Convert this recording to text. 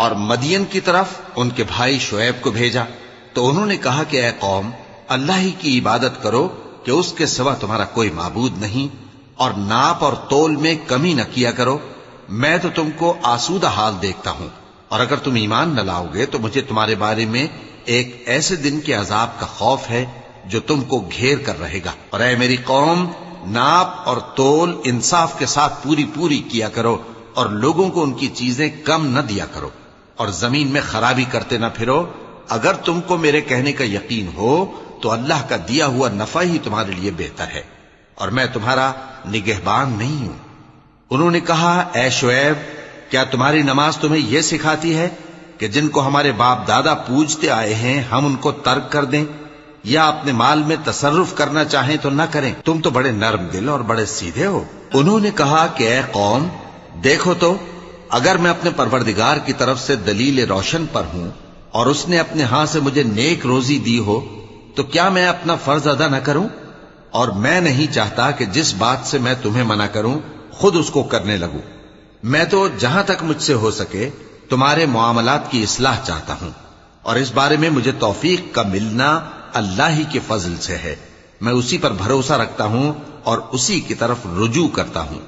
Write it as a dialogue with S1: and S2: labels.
S1: اور مدین کی طرف ان کے بھائی شعیب کو بھیجا تو انہوں نے کہا کہ اے قوم، اللہ ہی کی عبادت کرو کہ اس کے سوا تمہارا کوئی معبود نہیں، اور ناپ اور تول میں کمی نہ کیا کرو، میں تو تم کو آسودہ حال دیکھتا ہوں، اور اگر تم ایمان نہ لاؤ گے تو مجھے تمہارے بارے میں ایک ایسے دن کے عذاب کا خوف ہے جو تم کو گھیر کر رہے گا۔ اور اے میری قوم، ناپ اور تول انصاف کے ساتھ پوری پوری کیا کرو، اور لوگوں کو ان کی چیزیں کم نہ دیا کرو، اور زمین میں خرابی کرتے نہ پھرو۔ اگر تم کو میرے کہنے کا یقین ہو تو اللہ کا دیا ہوا نفع ہی تمہارے لیے بہتر ہے، اور میں تمہارا نگہبان نہیں ہوں۔ انہوں نے کہا، اے شعیب، کیا تمہاری نماز تمہیں یہ سکھاتی ہے کہ جن کو ہمارے باپ دادا پوجتے آئے ہیں ہم ان کو ترک کر دیں، یا اپنے مال میں تصرف کرنا چاہیں تو نہ کریں؟ تم تو بڑے نرم دل اور بڑے سیدھے ہو۔ انہوں نے کہا کہ اے قوم، دیکھو تو، اگر میں اپنے پروردگار کی طرف سے دلیل روشن پر ہوں اور اس نے اپنے ہاں سے مجھے نیک روزی دی ہو تو کیا میں اپنا فرض ادا نہ کروں؟ اور میں نہیں چاہتا کہ جس بات سے میں تمہیں منع کروں خود اس کو کرنے لگوں۔ میں تو جہاں تک مجھ سے ہو سکے تمہارے معاملات کی اصلاح چاہتا ہوں، اور اس بارے میں مجھے توفیق کا ملنا اللہ ہی کے فضل سے ہے۔ میں اسی پر بھروسہ رکھتا ہوں اور اسی کی طرف رجوع کرتا ہوں۔